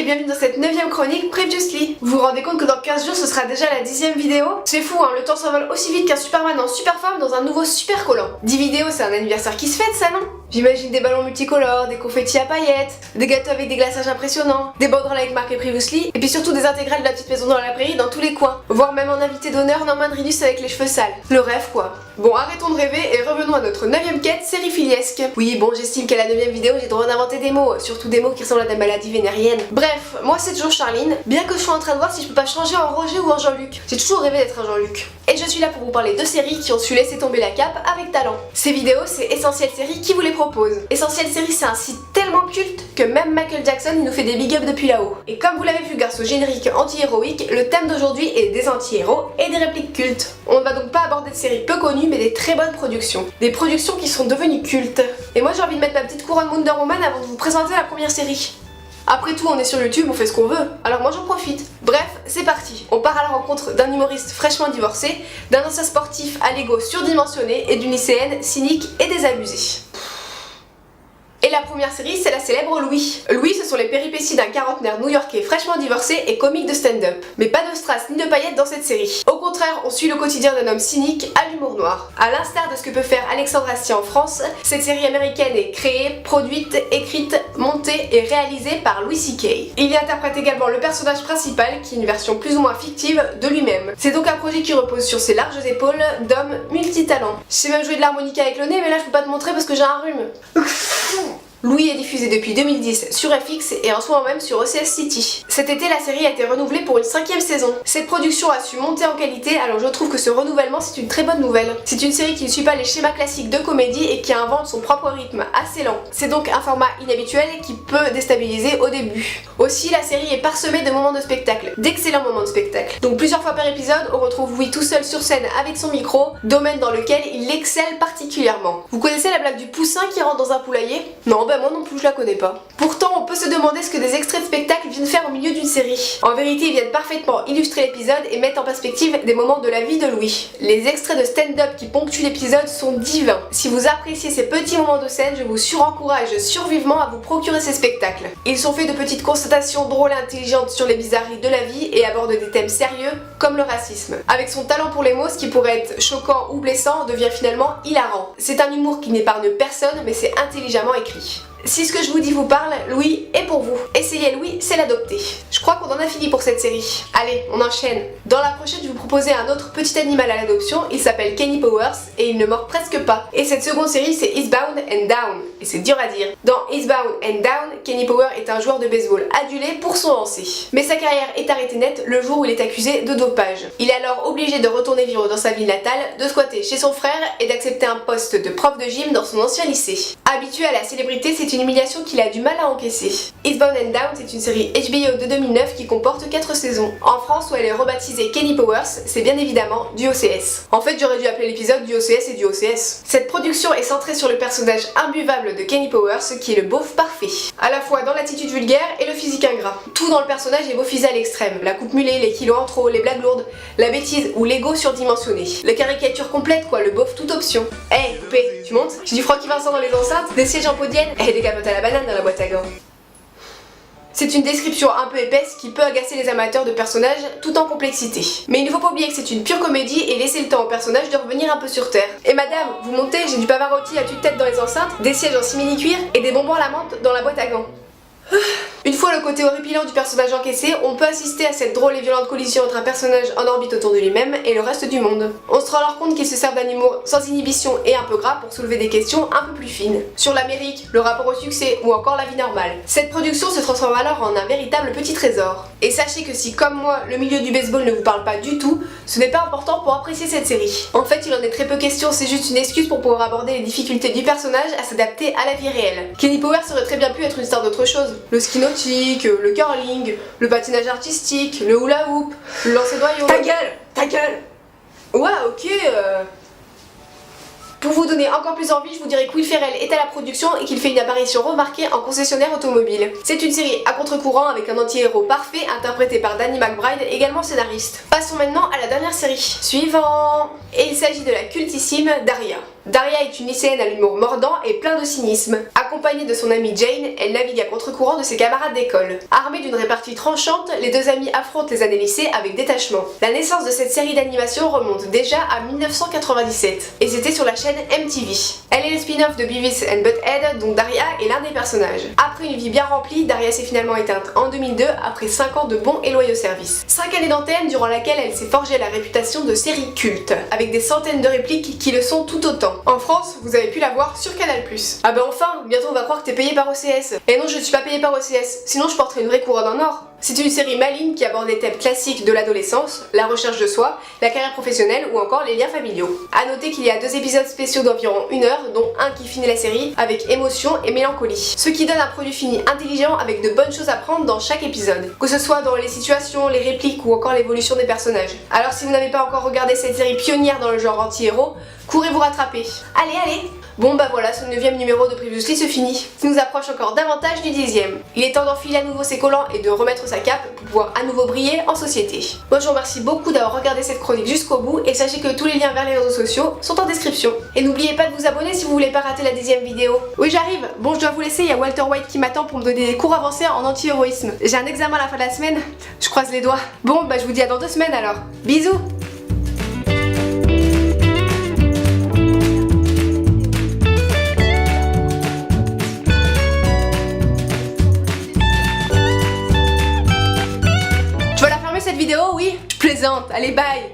bienvenue dans cette 9ème chronique Previously. Vous vous rendez compte que dans 15 jours ce sera déjà la 10ème vidéo? C'est fou hein, le temps s'envole aussi vite qu'un Superman en super forme dans un nouveau super collant. 10 vidéos, c'est un anniversaire qui se fête ça non? J'imagine des ballons multicolores, des confettis à paillettes, des gâteaux avec des glaçages impressionnants, des banderoles avec marqué Previously, et puis surtout des intégrales de la petite maison dans la prairie dans tous les coins. Voire même un invité d'honneur Norman Reedus avec les cheveux sales. Le rêve quoi. Bon, arrêtons de rêver et revenons à notre 9ème quête sérifiliesque. Oui bon, j'estime qu'à la 9ème vidéo j'ai le droit d'inventer des mots, surtout des mots qui ressemblent à des maladies vénériennes. Bref, moi c'est toujours Charline, bien que je sois en train de voir si je peux pas changer en Roger ou en Jean-Luc. J'ai toujours rêvé d'être un Jean-Luc. Et je suis là pour vous parler de séries qui ont su laisser tomber la cape avec talent. Ces vidéos, c'est Essentiel Série qui vous les propose. Essentiel Série, c'est un site tellement culte que même Michael Jackson il nous fait des big ups depuis là-haut. Et comme vous l'avez vu grâce au générique anti-héroïque, le thème d'aujourd'hui est des anti-héros et des répliques cultes. On ne va donc pas aborder de séries peu connues mais des très bonnes productions. Des productions qui sont devenues cultes. Et moi j'ai envie de mettre ma petite couronne Wonder Woman avant de vous présenter la première série. Après tout, on est sur YouTube, on fait ce qu'on veut, alors moi j'en profite. Bref, c'est parti. On part à la rencontre d'un humoriste fraîchement divorcé, d'un ancien sportif à l'ego surdimensionné et d'une lycéenne cynique et désabusée. Et la première série, c'est la célèbre Louis. Louis, ce sont les péripéties d'un quarantenaire new-yorkais fraîchement divorcé et comique de stand-up. Mais pas de strass ni de paillettes dans cette série. Au contraire, on suit le quotidien d'un homme cynique à l'humour noir. À l'instar de ce que peut faire Alexandre Astier en France, cette série américaine est créée, produite, écrite, montée et réalisée par Louis C.K. Il y interprète également le personnage principal, qui est une version plus ou moins fictive de lui-même. C'est donc un projet qui repose sur ses larges épaules d'homme multitalent. Je sais même jouer de l'harmonica avec le nez, mais là je peux pas te montrer parce que j'ai un rhume. Louis est diffusé depuis 2010 sur FX et en ce moment même sur OCS City. Cet été, la série a été renouvelée pour une 5ème saison. Cette production a su monter en qualité, alors je trouve que ce renouvellement c'est une très bonne nouvelle. C'est une série qui ne suit pas les schémas classiques de comédie et qui invente son propre rythme assez lent. C'est donc un format inhabituel qui peut déstabiliser au début. Aussi, la série est parsemée de moments de spectacle, d'excellents moments de spectacle. Donc plusieurs fois par épisode, on retrouve Louis tout seul sur scène avec son micro, domaine dans lequel il excelle particulièrement. Vous connaissez la blague du poussin qui rentre dans un poulailler? Non, bah moi non plus je la connais pas. Pourtant on peut se demander ce que des extraits de spectacle viennent faire au milieu d'une série. En vérité ils viennent parfaitement illustrer l'épisode et mettre en perspective des moments de la vie de Louis. Les extraits de stand-up qui ponctuent l'épisode sont divins. Si vous appréciez ces petits moments de scène, je vous surencourage survivement à vous procurer ces spectacles. Ils sont faits de petites constatations drôles et intelligentes sur les bizarreries de la vie et abordent des thèmes sérieux comme le racisme. Avec son talent pour les mots, ce qui pourrait être choquant ou blessant devient finalement hilarant. C'est un humour qui n'épargne personne mais c'est intelligemment écrit. Si ce que je vous dis vous parle, Louis est pour vous. Essayez Louis, c'est l'adopter. Je crois qu'on en a fini pour cette série. Allez, on enchaîne. Dans la prochaine, je vais vous proposer un autre petit animal à l'adoption. Il s'appelle Kenny Powers et il ne mord presque pas. Et cette seconde série, c'est Eastbound and Down. Et c'est dur à dire. Dans Eastbound and Down, Kenny Powers est un joueur de baseball adulé pour son lancer. Mais sa carrière est arrêtée net le jour où il est accusé de dopage. Il est alors obligé de retourner vivre dans sa ville natale, de squatter chez son frère et d'accepter un poste de prof de gym dans son ancien lycée. Habitué à la célébrité, c'est une humiliation qu'il a du mal à encaisser. Eastbound and Down, c'est une série HBO de 2009 qui comporte 4 saisons. En France, où elle est rebaptisée Kenny Powers, c'est bien évidemment du OCS. En fait, j'aurais dû appeler l'épisode du OCS et du OCS. Cette production est centrée sur le personnage imbuvable de Kenny Powers, qui est le beauf parfait. À la fois dans l'attitude vulgaire et le physique ingrat. Tout dans le personnage est beaufisé à l'extrême. La coupe mulet, les kilos en trop, les blagues lourdes, la bêtise ou l'ego surdimensionné. La caricature complète quoi, le beauf toute option. Hey, poupée, tu montes? J'ai du Francky Vincent dans les enceintes, des sièges en podienne et des capotes à la banane dans la boîte à gants. C'est une description un peu épaisse qui peut agacer les amateurs de personnages tout en complexité. Mais il ne faut pas oublier que c'est une pure comédie et laisser le temps au personnage de revenir un peu sur terre. Et madame, vous montez, j'ai du Pavarotti à tue-tête dans les enceintes, des sièges en simili-cuir et des bonbons à la menthe dans la boîte à gants. Une fois le côté horripilant du personnage encaissé, on peut assister à cette drôle et violente collision entre un personnage en orbite autour de lui-même et le reste du monde. On se rend alors compte qu'il se sert d'un humour sans inhibition et un peu gras pour soulever des questions un peu plus fines. Sur l'Amérique, le rapport au succès ou encore la vie normale. Cette production se transforme alors en un véritable petit trésor. Et sachez que si, comme moi, le milieu du baseball ne vous parle pas du tout, ce n'est pas important pour apprécier cette série. En fait, il en est très peu question, c'est juste une excuse pour pouvoir aborder les difficultés du personnage à s'adapter à la vie réelle. Kenny Powers aurait très bien pu être une star d'autre chose. Le ski nautique, le curling, le patinage artistique, le hula hoop, le lancer d'oiseaux. Ta gueule! Ta gueule! Ouais, ok. Pour vous donner encore plus envie, je vous dirais que Will Ferrell est à la production et qu'il fait une apparition remarquée en concessionnaire automobile. C'est une série à contre-courant avec un anti-héros parfait interprété par Danny McBride, également scénariste. Passons maintenant à la dernière série. Suivant. Et il s'agit de la cultissime Daria. Daria est une lycéenne à l'humour mordant et plein de cynisme. Accompagnée de son amie Jane, elle navigue à contre-courant de ses camarades d'école. Armée d'une répartie tranchante, les deux amies affrontent les années lycée avec détachement. La naissance de cette série d'animation remonte déjà à 1997 et c'était sur la chaîne MTV. Elle est le spin-off de Beavis and Butt-Head dont Daria est l'un des personnages. Après une vie bien remplie, Daria s'est finalement éteinte en 2002 après 5 ans de bons et loyaux services. 5 années d'antenne durant laquelle elle s'est forgée la réputation de série culte, avec des centaines de répliques qui le sont tout autant. En France, vous avez pu la voir sur Canal+. Ah bah enfin, bientôt on va croire que t'es payé par OCS. Et non, je ne suis pas payé par OCS, sinon je porterais une vraie couronne en or. C'est une série maligne qui aborde des thèmes classiques de l'adolescence, la recherche de soi, la carrière professionnelle ou encore les liens familiaux. A noter qu'il y a 2 épisodes spéciaux d'environ 1 heure, dont un qui finit la série avec émotion et mélancolie. Ce qui donne un produit fini intelligent avec de bonnes choses à prendre dans chaque épisode, que ce soit dans les situations, les répliques ou encore l'évolution des personnages. Alors si vous n'avez pas encore regardé cette série pionnière dans le genre anti-héros, courez vous rattraper. Allez. Bon bah voilà, ce 9e numéro de Previously se finit. Il nous approche encore davantage du 10e. Il est temps d'enfiler à nouveau ses collants et de remettre sa cape pour pouvoir à nouveau briller en société. Moi je vous remercie beaucoup d'avoir regardé cette chronique jusqu'au bout et sachez que tous les liens vers les réseaux sociaux sont en description. Et n'oubliez pas de vous abonner si vous voulez pas rater la 10e vidéo. Oui j'arrive, bon je dois vous laisser, il y a Walter White qui m'attend pour me donner des cours avancés en anti-héroïsme. J'ai un examen à la fin de la semaine, je croise les doigts. Bon bah je vous dis à dans 2 semaines alors. Bisous. Cette vidéo, oui, je plaisante, allez bye.